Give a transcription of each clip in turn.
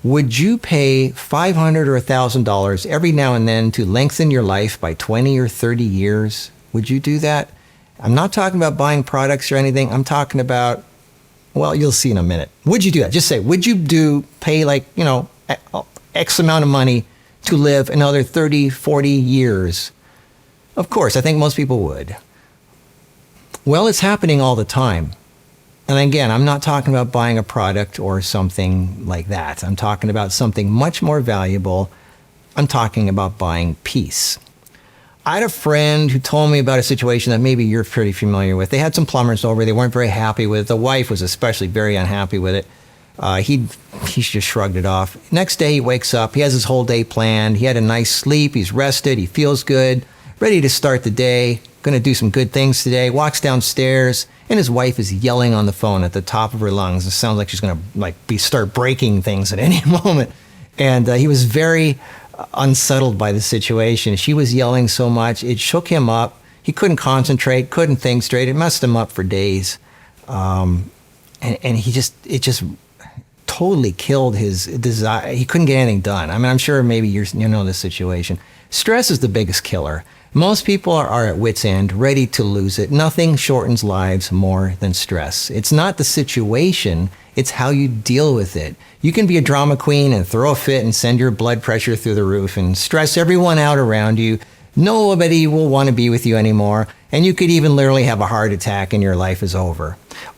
Would you pay $500 or $1,000 every now and then to lengthen your life by 20 or 30 years? Would you do that? I'm not talking about buying products or anything. I'm talking about, well, you'll see in a minute. Would you do that? Just say, would you pay X amount of money to live another 30, 40 years? Of course, I think most people would. Well, it's happening all the time. And again, I'm not talking about buying a product or something like that. I'm talking about something much more valuable. I'm talking about buying peace. I had a friend who told me about a situation that maybe you're pretty familiar with. They had some plumbers over. They weren't very happy with it. The wife was especially very unhappy with it. He just shrugged it off. Next day, he wakes up. He has his whole day planned. He had a nice sleep. He's rested. He feels good, ready to start the day. Going to do some good things today. Walks downstairs, and his wife is yelling on the phone at the top of her lungs. It sounds like she's going to start breaking things at any moment. And he was very unsettled by the situation. She was yelling so much, it shook him up. He couldn't concentrate, couldn't think straight. It messed him up for days. And it just totally killed his desire. He couldn't get anything done. I mean, I'm sure maybe you know this situation. Stress is the biggest killer. Most people are at wit's end, ready to lose it. Nothing shortens lives more than stress. It's not the situation, it's how you deal with it. You can be a drama queen and throw a fit and send your blood pressure through the roof and stress everyone out around you. Nobody will want to be with you anymore, and you could even literally have a heart attack and your life is over.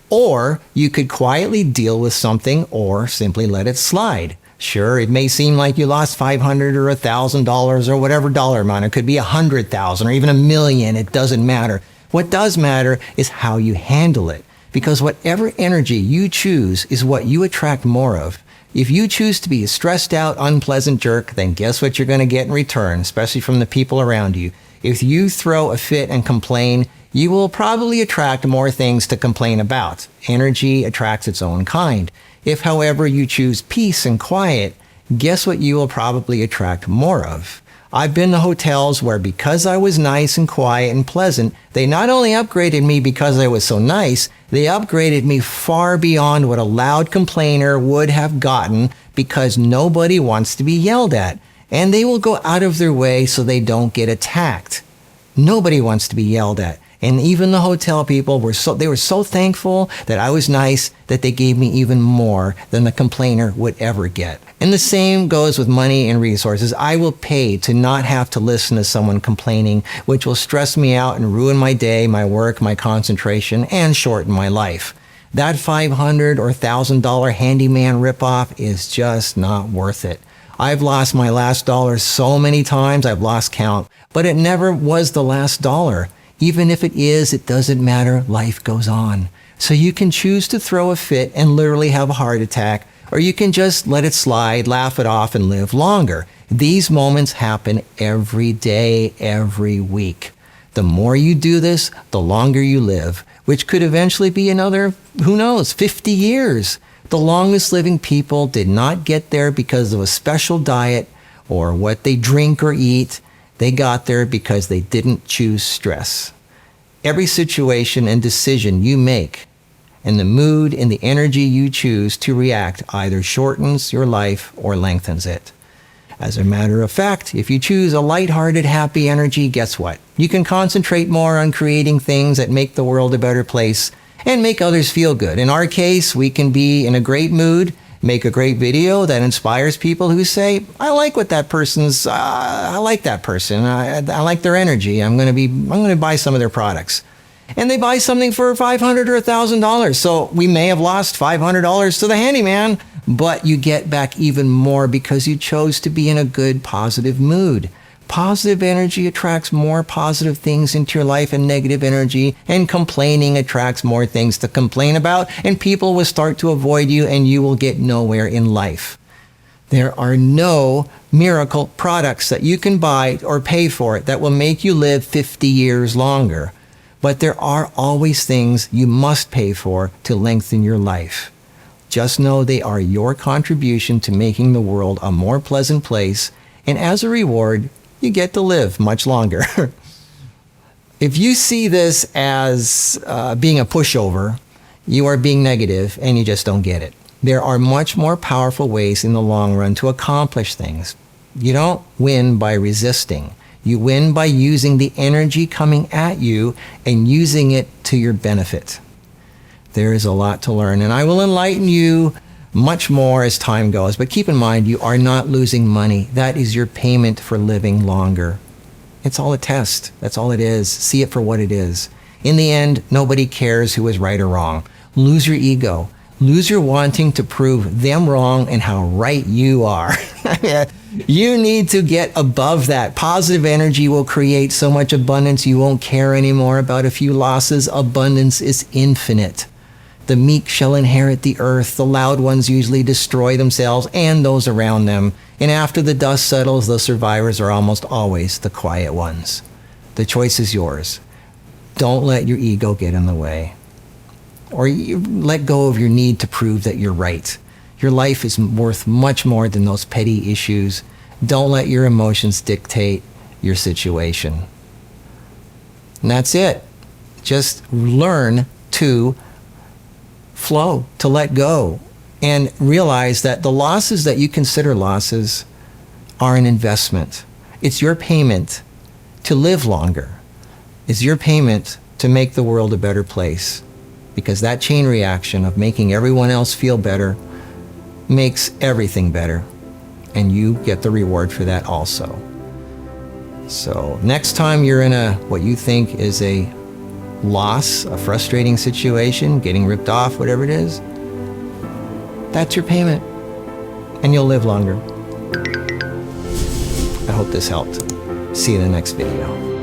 Or you could quietly deal with something or simply let it slide. Sure, it may seem like you lost $500 or $1,000 or whatever dollar amount. It could be 100,000 or even 1,000,000. It doesn't matter. What does matter is how you handle it. Because whatever energy you choose is what you attract more of. If you choose to be a stressed out, unpleasant jerk, then guess what you're going to get in return, especially from the people around you. If you throw a fit and complain, you will probably attract more things to complain about. Energy attracts its own kind. If, however, you choose peace and quiet, guess what you will probably attract more of? I've been to hotels where because I was nice and quiet and pleasant, they not only upgraded me because I was so nice, they upgraded me far beyond what a loud complainer would have gotten because nobody wants to be yelled at. And they will go out of their way so they don't get attacked. Nobody wants to be yelled at. And even the hotel people were so thankful that I was nice that they gave me even more than the complainer would ever get. And the same goes with money and resources. I will pay to not have to listen to someone complaining, which will stress me out and ruin my day, my work, my concentration, and shorten my life. That $500 or $1,000 handyman ripoff is just not worth it. I've lost my last dollar so many times, I've lost count, but it never was the last dollar. Even if it is, it doesn't matter. Life goes on. So you can choose to throw a fit and literally have a heart attack, or you can just let it slide, laugh it off, and live longer. These moments happen every day, every week. The more you do this, the longer you live, which could eventually be another, 50 years. The longest living people did not get there because of a special diet or what they drink or eat. They got there because they didn't choose stress. Every situation and decision you make and the mood and the energy you choose to react either shortens your life or lengthens it. As a matter of fact, if you choose a lighthearted, happy energy, guess what? You can concentrate more on creating things that make the world a better place and make others feel good. In our case, we can be in a great mood, make a great video that inspires people who say, I like what that person's, I like that person. I like their energy. I'm going to buy some of their products. And they buy something for $500 or $1,000. So we may have lost $500 to the handyman, but you get back even more because you chose to be in a good, positive mood. Positive energy attracts more positive things into your life and negative energy, and complaining attracts more things to complain about, and people will start to avoid you and you will get nowhere in life. There are no miracle products that you can buy or pay for that will make you live 50 years longer. But there are always things you must pay for to lengthen your life. Just know they are your contribution to making the world a more pleasant place, and as a reward, you get to live much longer. If you see this as being a pushover, you are being negative and you just don't get it. There are much more powerful ways in the long run to accomplish things. You don't win by resisting. You win by using the energy coming at you and using it to your benefit. There is a lot to learn, and I will enlighten you much more as time goes. But keep in mind, you are not losing money. That is your payment for living longer. It's all a test. That's all it is. See it for what it is. In the end, nobody cares who is right or wrong. Lose your ego. Lose your wanting to prove them wrong and how right you are. You need to get above that. Positive energy will create so much abundance you won't care anymore about a few losses. Abundance is infinite. The meek shall inherit the earth. The loud ones usually destroy themselves and those around them. And after the dust settles, the survivors are almost always the quiet ones. The choice is yours. Don't let your ego get in the way. Or you let go of your need to prove that you're right. Your life is worth much more than those petty issues. Don't let your emotions dictate your situation. And that's it. Just learn to flow, to let go, and realize that the losses that you consider losses are an investment. It's your payment to live longer. It's your payment to make the world a better place. Because that chain reaction of making everyone else feel better makes everything better. And you get the reward for that also. So next time you're in what you think is a loss, a frustrating situation, getting ripped off, whatever it is, that's your payment. And you'll live longer. I hope this helped. See you in the next video.